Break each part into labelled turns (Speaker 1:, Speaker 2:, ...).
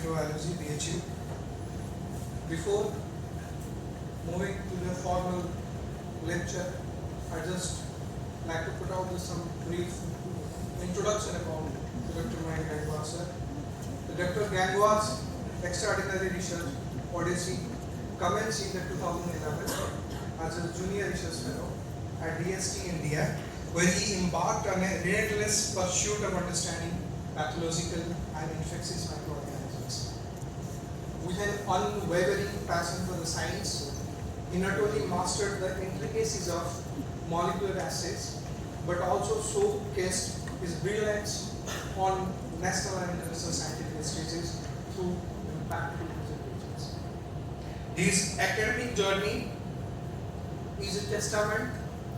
Speaker 1: Microbiology, BHU. Before moving to the formal lecture, I just like to put out some brief introduction about Dr. Mayank Gangwar sir. Dr. Gangwar's extraordinary research odyssey commenced in 2011 as a junior research fellow at DST India, where he embarked on a relentless pursuit of understanding pathological and infectious microorganisms. With an unwavering passion for the science, he not only mastered the intricacies of molecular assays, but also showcased his brilliance on national and international scientific stages through impactful presentations. His academic journey is a testament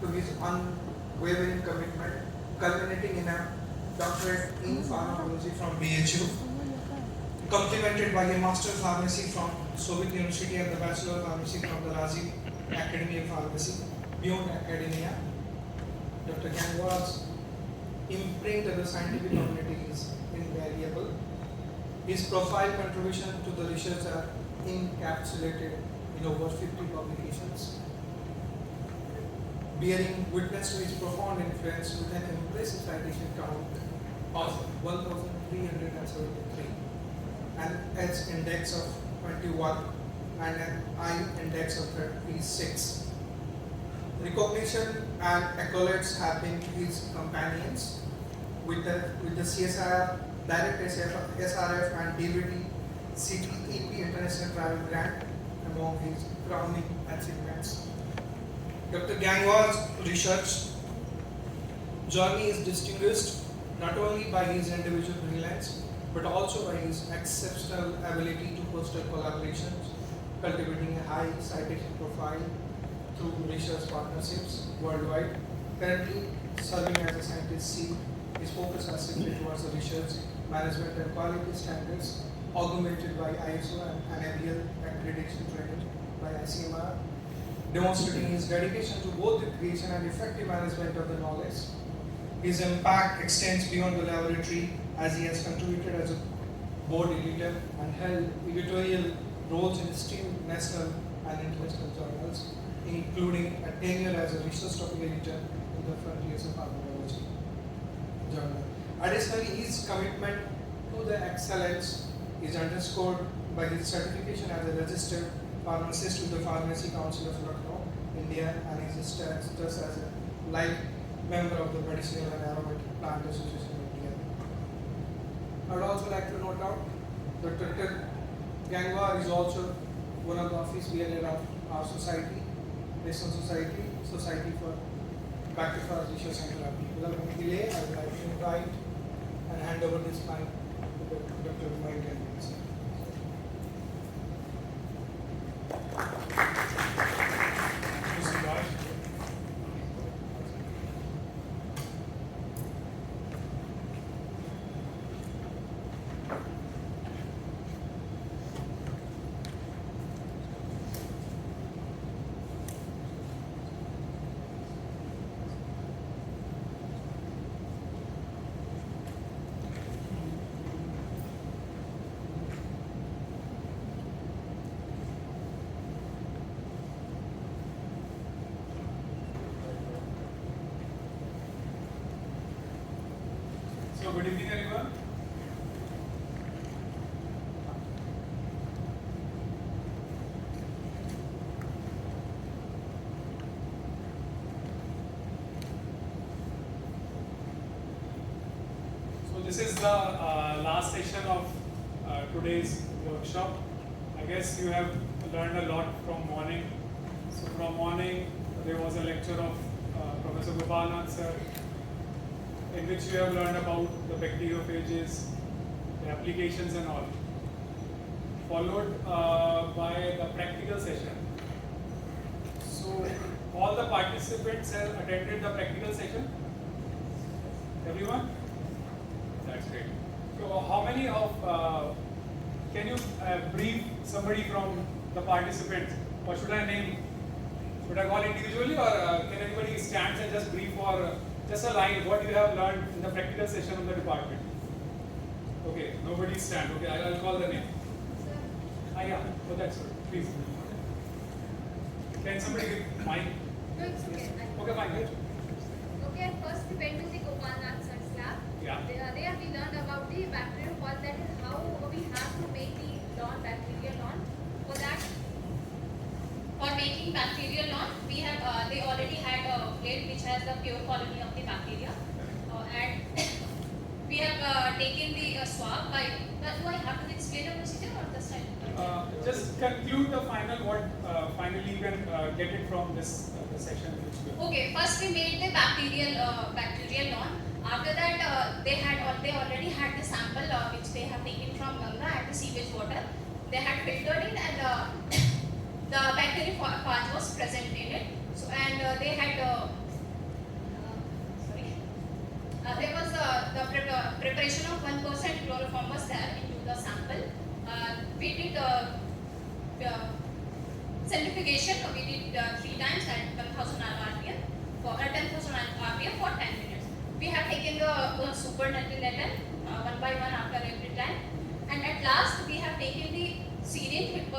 Speaker 1: to his unwavering commitment, culminating in a doctorate in pharmacology from BHU, complemented by a master's of pharmacy from Soviet University and the bachelor of pharmacy from the Razi Academy of Pharmacy. Beyond academia, Dr. Gangwar's imprint on the scientific community is invariable. His profile contribution to the research are encapsulated in over 50 publications, bearing witness to his profound influence with an impressive citation count of 1,373 and H index of 21 and an I index of 36. Recognition and accolades have been his companions with the CSIR, direct SRF and DVD CTEP International Travel Grant among his crowning achievements. Dr. Gangwar's research journey is distinguished not only by his individual brilliance, but also by his exceptional ability to foster collaborations, cultivating a high citation profile through research partnerships worldwide. Currently serving as a scientist C, his focus has shifted towards the research, management and quality standards, augmented by ISO and NABL accreditation training by ICMR, demonstrating his dedication to both the creation and effective management of the knowledge. His impact extends beyond the laboratory, as he has contributed as a board editor and held editorial roles in esteemed national and international journals, including a tenure as a research topic editor in the Frontiers of Pharmacology journal. Additionally, his commitment to the excellence is underscored by his certification as a registered pharmacist with the Pharmacy Council of Lucknow, India, and his status as a life member of the Medicinal and Aromatic Plant Association of India. I would also like to note out that Dr. Gangwar is also one of the office bearers of our society, National Society for Bacteriophage Research and Therapy. Without any delay, I would like to invite and hand over this mic to Dr. Mayank Gangwar.
Speaker 2: So good evening everyone. So this is the last session of today's workshop. I guess you have learned a lot from morning. So from morning there was a lecture of Professor Gopalnath sir, in which you have learned about the bacteriophages, the applications and all, followed by the practical session. So all the participants have attended the practical session? Everyone? That's great. So how many of, can you brief somebody from the participants? Or should I name, should I call individually, or can anybody stand and just brief for just a line what you have learned in the practical session of the department? Okay, nobody stand. Okay, I'll call the name. Yeah. Oh, that's good. Please. Can somebody give mic?
Speaker 3: No, it's okay.
Speaker 2: Okay, fine. Good.
Speaker 3: Okay, first we went to the Gopalnath Sir's lab.
Speaker 2: Yeah.
Speaker 3: There we learned about the bacteriophage, that is how we have to make the lawn, bacterial lawn. For that, for making bacterial lawn, we have they already had a plate which has the pure colony of the bacteria, and we have taken the swab by. Do I have to explain the procedure or the style?
Speaker 2: Just conclude the final what finally you can get it from this the session which we
Speaker 3: Okay, first we made the bacterial lawn. After that, they already had the sample which they have taken from Ganga and the sewage water. They had filtered it, and the bacteriophage was present in it. So and they had there was the preparation of 1% chloroform was there into the sample. We did centrifugation. We did 3 times at 10,000 RPM for 10,000 RPM for 10 minutes. We have taken the supernatant one by one after every time, and at last we have taken the syringe. It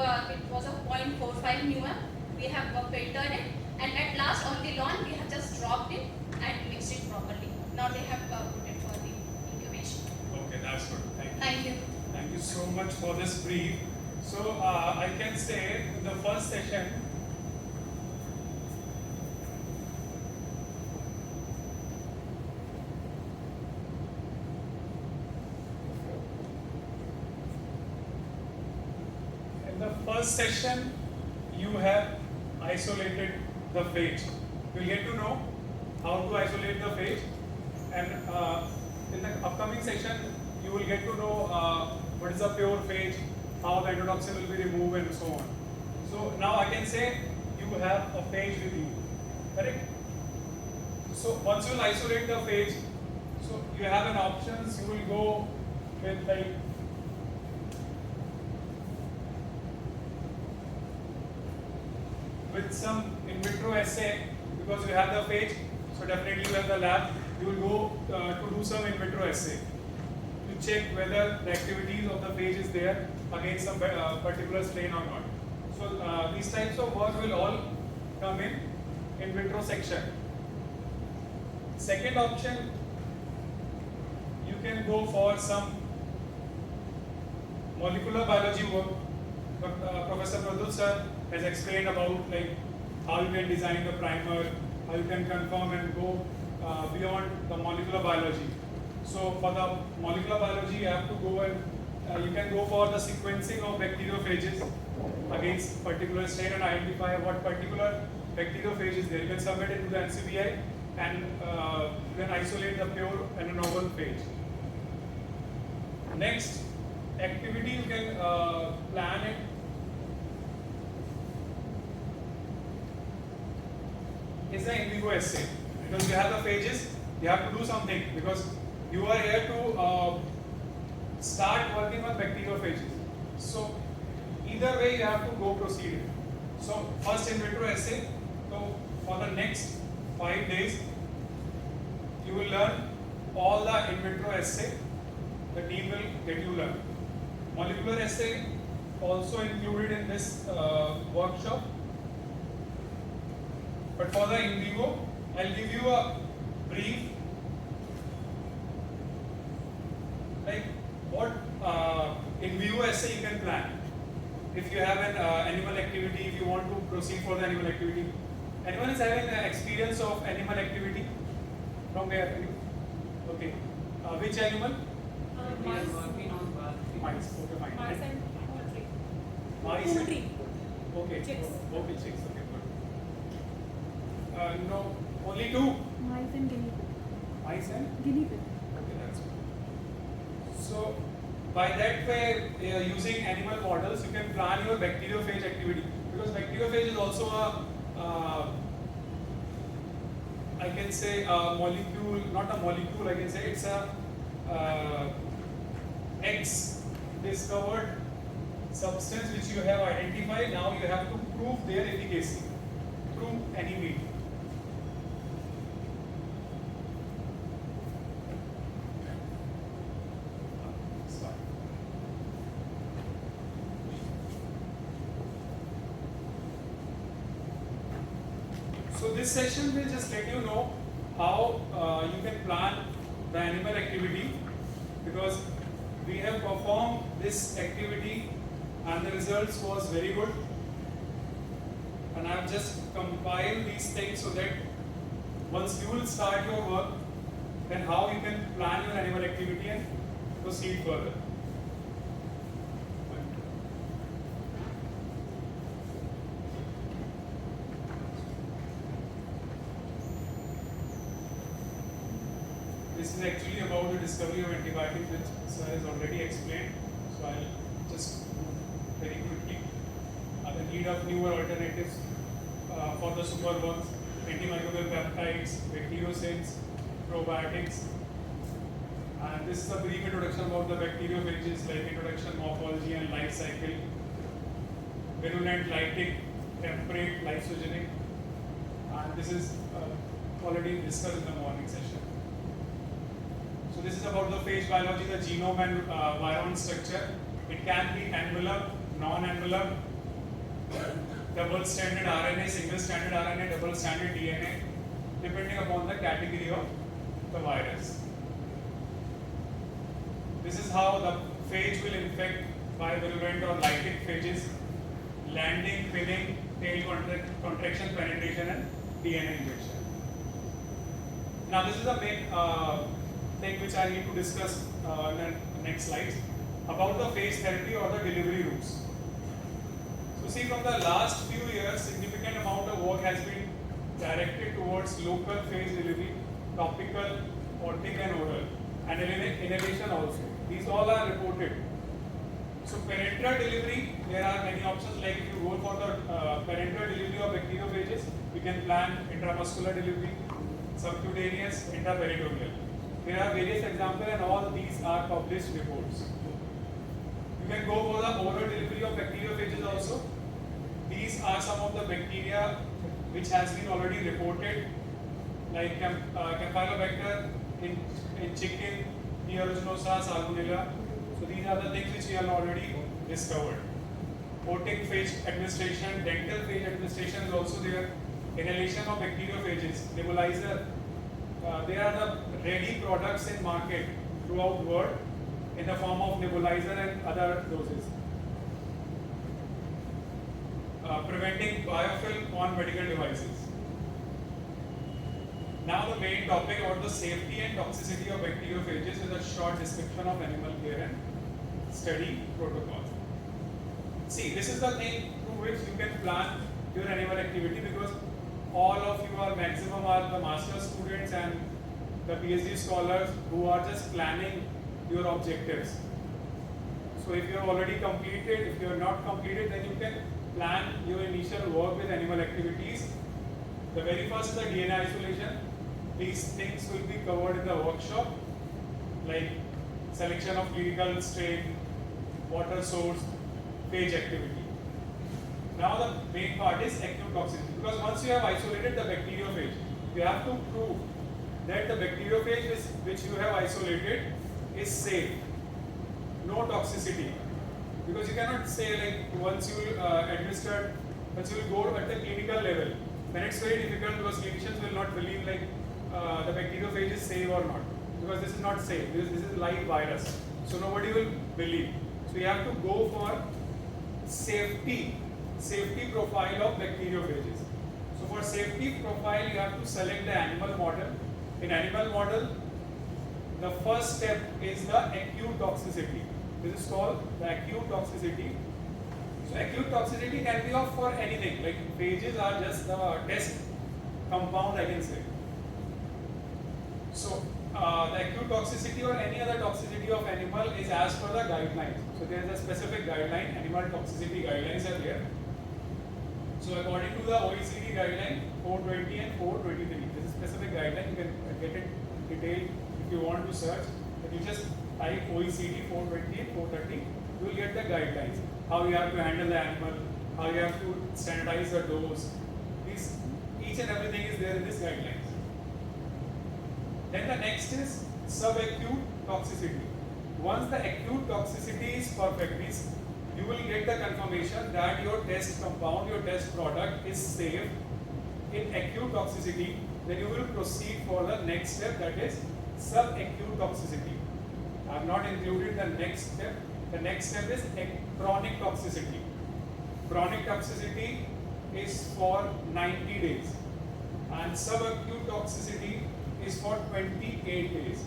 Speaker 3: was a 0.45 μm. We have filtered it, and at last on the lawn we have just dropped it and mixed it properly. Now they have put it for the incubation.
Speaker 2: Okay, that's good. Thank you.
Speaker 3: Thank you.
Speaker 2: Thank you so much for this brief. So I can say in the first session, you have isolated the phage. You will get to know how to isolate the phage, and in the upcoming session you will get to know what is a pure phage, how the endotoxin will be removed, and so on. So now I can say you have a phage with you, correct? So once you will isolate the phage, so you have an options. You will go with like with some in vitro assay, because you have the phage. So definitely you have the lab. You will go to do some in vitro assay to check whether the activities of the phage is there against some particular strain or not. So these types of work will all come in vitro section. Second option, you can go for some molecular biology work. Professor Pradul sir has explained about like how you can design the primer, how you can confirm and go beyond the molecular biology. So for the molecular biology, you have to go and you can go for the sequencing of bacteriophages against particular strain and identify what particular bacteriophage is there. You can submit it to the NCBI and you can isolate the pure and a novel phage. Next activity you can plan it. Is the in vivo assay, because you have the phages, you have to do something, because you are here to start working on bacteriophages. So either way you have to go proceed. So first in vitro assay. So for the next 5 days you will learn all the in vitro assay. The team will get you learn. Molecular assay also included in this workshop. But for the in vivo, I'll give you a brief, like what in vivo assay you can plan. If you have an animal activity, if you want to proceed for the animal activity. Anyone is having experience of animal activity? From where? Okay. Which animal?
Speaker 4: Mice.
Speaker 2: Mice. Okay, fine.
Speaker 4: Mice and poultry.
Speaker 2: Mice.
Speaker 4: Poultry.
Speaker 2: Okay.
Speaker 4: Chicks.
Speaker 2: Okay, chicks. Okay, good. No, only 2.
Speaker 4: Mice and guinea pig.
Speaker 2: Mice and?
Speaker 4: Guinea pig.
Speaker 2: Okay, that's good. So, by that way, using animal models, you can plan your bacteriophage activity. Because bacteriophage is also a, I can say a molecule, not a molecule, I can say it's a X discovered substance which you have identified. Now you have to prove their efficacy through any means. So this session will just let you know how you can plan the animal activity, because we have performed this activity and the results was very good, and I have just compiled these things so that once you will start your work, then how you can plan your animal activity and proceed further. This is actually about the discovery of antibiotics, which sir has already explained. So I'll just very quickly. The need of newer alternatives for the superbugs, antimicrobial peptides, bacteriocins, probiotics. And this is a brief introduction about the bacteriophages, like introduction, morphology and life cycle, virulent, lytic, temperate, lysogenic. And this is already discussed in the morning session. So this is about the phage biology, the genome and viron structure. It can be enveloped, non-enveloped, double-stranded RNA, single-stranded RNA, double-stranded DNA, depending upon the category of the virus. This is how the phage will infect by virulent or lytic phages: landing, pinning, tail contraction, penetration, and DNA injection. Now this is the main thing which I need to discuss in the next slides about the phage therapy or the delivery routes. So see, from the last few years, significant amount of work has been directed towards local phage delivery, topical, otic and oral, and inhalation also. These all are reported. So parenteral delivery, there are many options. Like if you go for the parenteral delivery of bacteriophages, you can plan intramuscular delivery, subcutaneous, intraperitoneal. There are various examples, and all these are published reports. You can go for the oral delivery of bacteriophages also. These are some of the bacteria which has been already reported, like Campylobacter in chicken, Aeruginosa, Salmonella. So these are the things which we have already discovered. Otic phage administration, dental phage administration is also there. Inhalation of bacteriophages, nebulizer. There are the ready products in market throughout the world in the form of nebulizer and other doses. Preventing biofilm on medical devices. Now the main topic about the safety and toxicity of bacteriophages is a short description of animal care and study protocol. See, this is the thing through which you can plan your animal activity, because all of you are maximum are the master students and the PhD scholars who are just planning your objectives. So if you have already completed, if you have not completed, then you can plan your initial work with animal activities. The very first is the DNA isolation. These things will be covered in the workshop, like selection of clinical strain, water source, phage activity. Now the main part is acute toxicity, because once you have isolated the bacteriophage, you have to prove that the bacteriophage which you have isolated is safe, no toxicity. Because you cannot say, like, once you will go at the clinical level, then it's very difficult, because clinicians will not believe like the bacteriophage is safe or not, because this is not safe, this is live virus, so nobody will believe. So you have to go for safety profile of bacteriophages. So for safety profile, you have to select the animal model. In animal model, the first step is the acute toxicity. This is called the acute toxicity. So acute toxicity can be of for anything, like phages are just the test compound, I can say. So the acute toxicity or any other toxicity of animal is as per the guidelines. So there is a specific guideline, animal toxicity guidelines are there. So according to the OECD guideline 420 and 423, this is specific guideline. You can get it detailed if you want to search. But you just type OECD 420 and 430, you will get the guidelines. How you have to handle the animal, how you have to standardize the dose. Each and everything is there in this guidelines. Then the next is subacute toxicity. Once the acute toxicity is perfect, means you will get the confirmation that your test compound, your test product is safe in acute toxicity, then you will proceed for the next step, that is subacute toxicity. I have not included the next step. The next step is chronic toxicity. Chronic toxicity is for 90 days and subacute toxicity is for 28 days.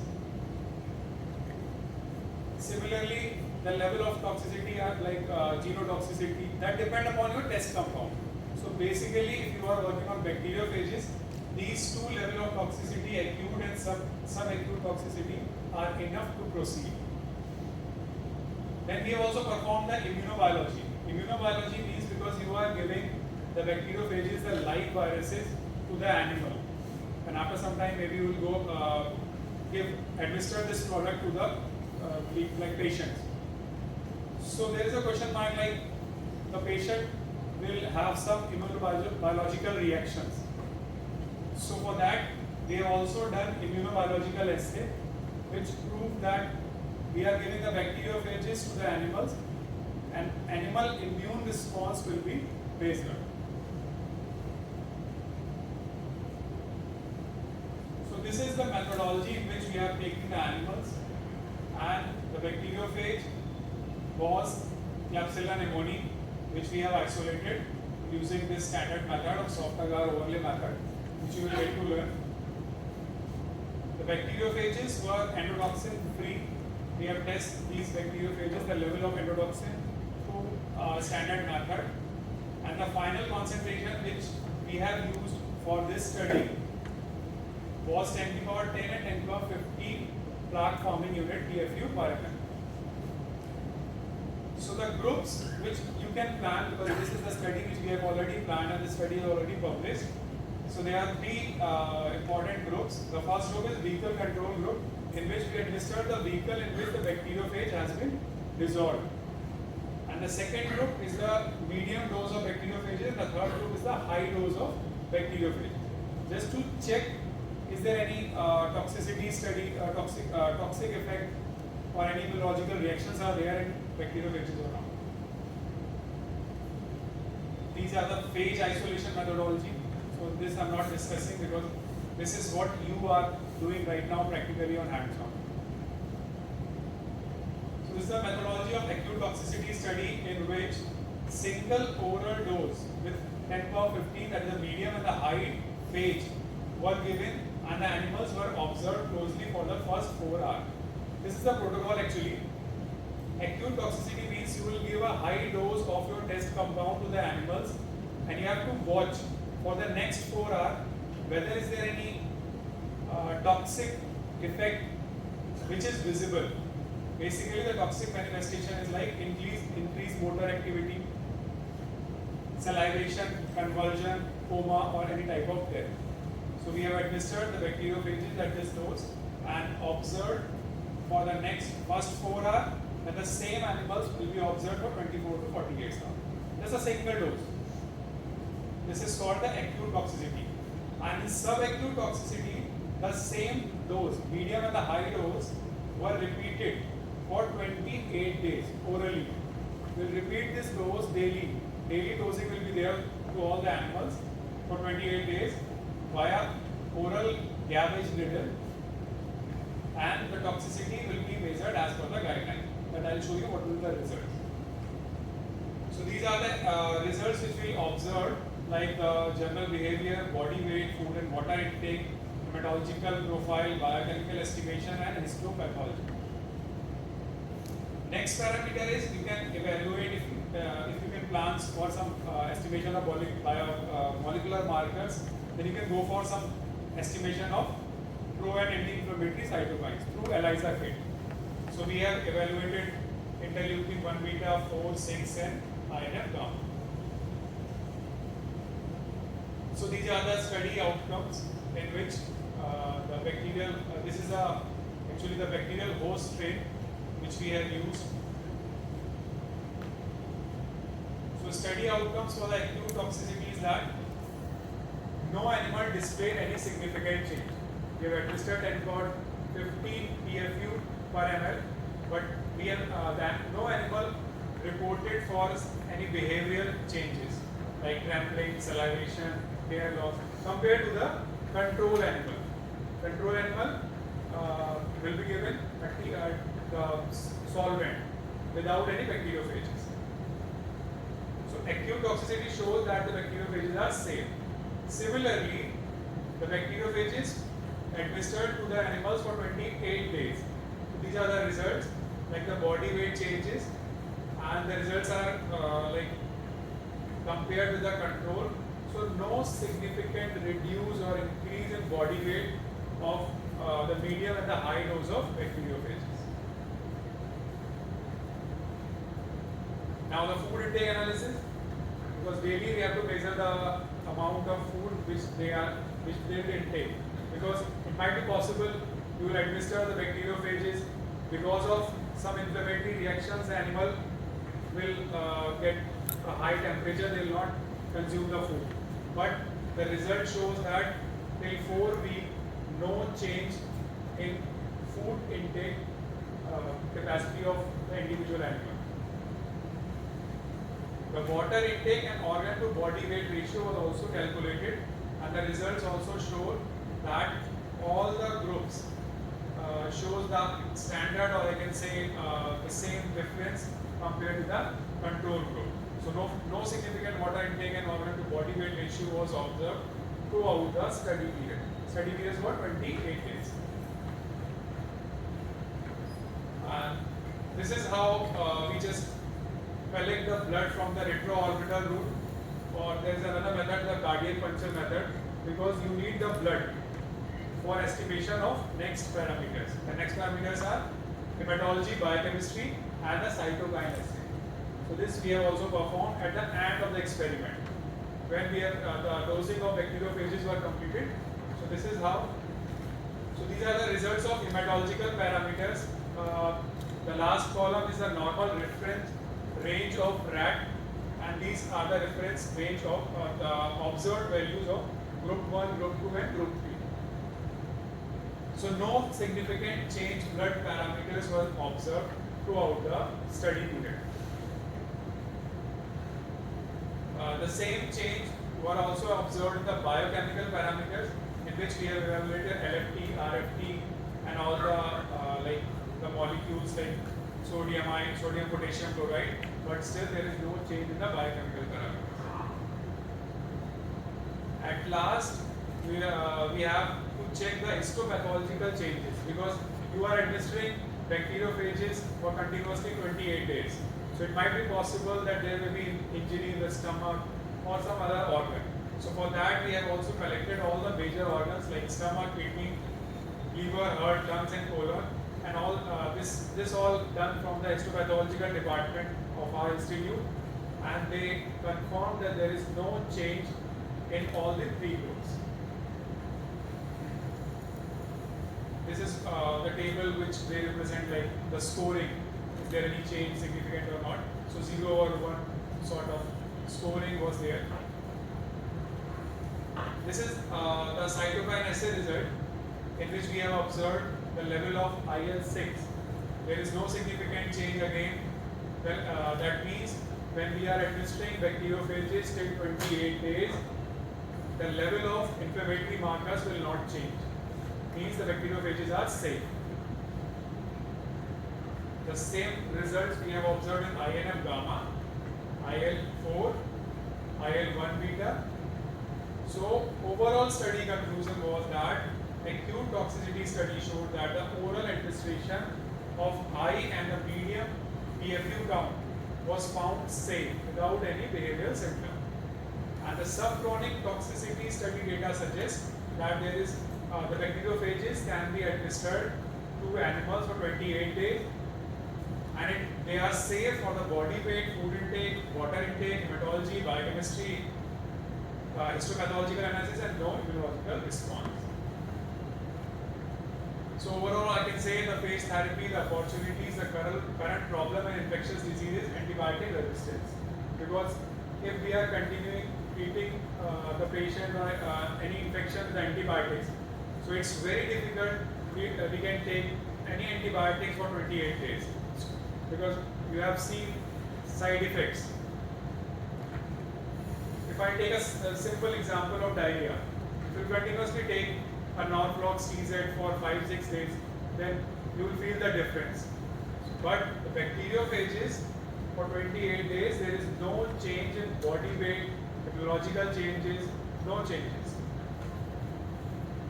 Speaker 2: Similarly, the level of toxicity are like genotoxicity, that depend upon your test compound. So basically, if you are working on bacteriophages, these two level of toxicity, acute and subacute toxicity, are enough to proceed. Then we have also performed the immunobiology. Immunobiology means because you are giving the bacteriophages, the live viruses, to the animal, and after some time maybe you will go administer this product to the like patients. So there is a question mark, like the patient will have some immunobiological reactions. So for that, we have also done immunobiological assay, which prove that we are giving the bacteriophages to the animals, and animal immune response will be based on. So this is the methodology in which we are taking the animals, and the bacteriophage was Klebsiella pneumoniae, which we have isolated using this standard method of soft agar overlay method, which you will get to learn. The bacteriophages were endotoxin free. We have tested these bacteriophages, the level of endotoxin, through standard method, and the final concentration which we have used for this study was 10 to the power 10 and 10 to the power 15 plaque forming unit TFU per ml. So the groups which you can plan, because this is the study which we have already planned and the study is already published. So there are three important groups. The first group is vehicle control group, in which we administer the vehicle in which the bacteriophage has been dissolved. And the second group is the medium dose of bacteriophages. The third group is the high dose of bacteriophages. Just to check, is there any toxicity study, toxic effect or any biological reactions are there in bacteriophages or not. These are the phage isolation methodology. So this I am not discussing because this is what you are doing right now practically on hands-on. So this is the methodology of acute toxicity study, in which single oral dose with 10 to the power 15, that is the medium and the high phage, were given, and the animals were observed closely for the first 4 hours. This is the protocol actually. Acute toxicity means you will give a high dose of your test compound to the animals, and you have to watch for the next 4 hours whether is there any toxic effect which is visible. Basically, the toxic manifestation is like increased motor activity, salivation, convulsion, coma, or any type of death. So we have administered the bacteriophages at this dose and observed for the next first 4 hours, and the same animals will be observed for 24 to 48 hours. That's a single dose. This is called the acute toxicity. And in subacute toxicity, the same dose, medium and the high dose, were repeated for 28 days orally. We'll repeat this dose daily. Daily dosing will be there to all the animals for 28 days via oral garbage needle, and the toxicity will be measured as per the guideline. But I'll show you what will be the results. So these are the results which we observed, like general behavior, body weight, food and water intake, hematological profile, biochemical estimation, and histopathology. Next parameter is you can evaluate if you can plan for some estimation of molecular markers, then you can go for some estimation of pro and anti-inflammatory cytokines through ELISA kit. So we have evaluated interleukin 1 beta, 4, 6 and INF gamma. So these are the study outcomes in which the bacterial, this is actually the bacterial host strain which we have used. So study outcomes for the acute toxicity is that no animal displayed any significant change. We have administered 10 to the power 15 PFU per ml, but we have no animal reported for any behavioral changes like trampling, salivation, hair loss. compared to the control animal. Control animal will be given the solvent without any bacteriophages. So acute toxicity shows that the bacteriophages are safe. Similarly, the bacteriophages administered to the animals for 28 days. These are the results, like the body weight changes, and the results are like compared with the control. So no significant reduce or increase in body weight of the medium and the high dose of bacteriophages. Now the food intake analysis, because daily we have to measure the amount of food which they will intake, because it might be possible you will administer the bacteriophages, because of some inflammatory reactions the animal will get a high temperature, they will not consume the food. But the result shows that till 4 weeks no change in food intake capacity of the individual animal. The water intake and organ to body weight ratio was also calculated, and the results also show that all the groups shows the standard, or I can say the same difference compared to the control group. So no significant water intake and organ to body weight ratio was observed throughout the study period. Study period was 28 days. And this is how we just collect the blood from the retroorbital route, or there is another method, the cardiac puncture method, because you need the blood for estimation of next parameters. The next parameters are hematology, biochemistry, and the cytokine assay. So this we have also performed at the end of the experiment when we have the dosing of bacteriophages were completed. So this is how. So these are the results of hematological parameters. The last column is the normal reference range of rat, and these are the reference range of the observed values of group 1, group 2, and group 3. So no significant change blood parameters were observed throughout the study period. The same change were also observed in the biochemical parameters, in which we have evaluated LFT, RFT, and all the like the molecules like sodium ion, sodium potassium chloride, but still there is no change in the biochemical parameters. At last, we have to check the histopathological changes, because you are administering bacteriophages for continuously 28 days. So it might be possible that there may be injury in the stomach or some other organ. So for that we have also collected all the major organs like stomach, kidney, liver, heart, lungs, and colon, and all this all done from the histopathological department of our institute, and they confirmed that there is no change in all the 3 groups. This is the table which they represent, like the scoring, is there any change significant or not. So 0 or 1 sort of scoring was there. This is the cytokine assay result, in which we have observed the level of IL-6. There is no significant change again. Well, that means when we are administering bacteriophages till 28 days, the level of inflammatory markers will not change. Means the bacteriophages are safe. The same results we have observed in INF gamma, IL-4, IL-1 beta. So overall study conclusion was that acute toxicity study showed that the oral administration of high and the medium PFU count was found safe without any behavioral symptom. And the subchronic toxicity study data suggests that there is the bacteriophages can be administered to animals for 28 days, and they are safe for the body weight, food intake, water intake, hematology, biochemistry, histopathological analysis, and no immunological response. So overall, I can say the phage therapy, the opportunities, the current problem in infectious disease is antibiotic resistance. Because if we are continuing treating the patient or any infection with antibiotics, so it's very difficult we can take any antibiotics for 28 days, because you have seen side effects. If I take a simple example of diarrhea, If you continuously take a Norflox TZ for 5-6 days, then you will feel the difference. But the bacteriophages, for 28 days, there is no change in body weight, physiological changes, no changes.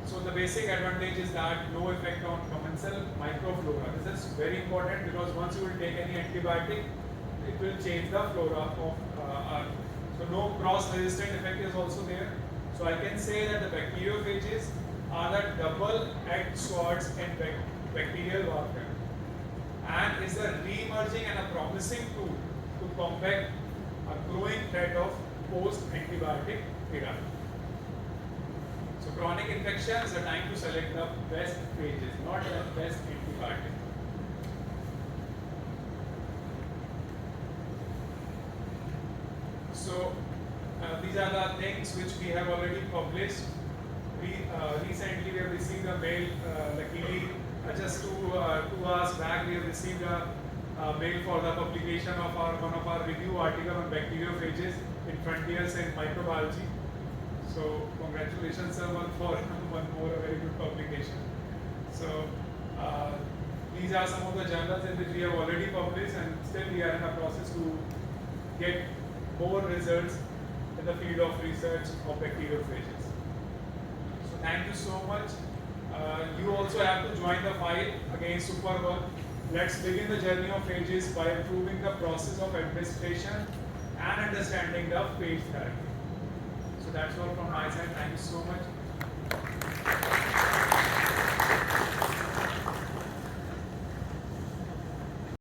Speaker 2: So the basic advantage is that no effect on commensal microflora. This is very important because once you will take any antibiotic, it will change the flora of so no cross-resistant effect is also there. So I can say that the bacteriophages are the double-edged swords in bacterial warfare, and is a re-emerging and a promising tool to combat a growing threat of post-antibiotic era. So chronic infection is a time to select the best phages, not the best antibiotic. So these are the things which we have already published. Recently we have received a mail, luckily just 2 hours back we have received a mail for the publication of one of our review article on bacteriophages in Frontiers in Microbiology. So congratulations sir for one more very good publication. So these are some of the journals in which we have already published, and still we are in a process to get more results in the field of research of bacteriophages. So thank you so much. You also have to join the fight against superwork. Let's begin the journey of phages by improving the process of administration and understanding the phage therapy. So that's all from my side. Thank you so much.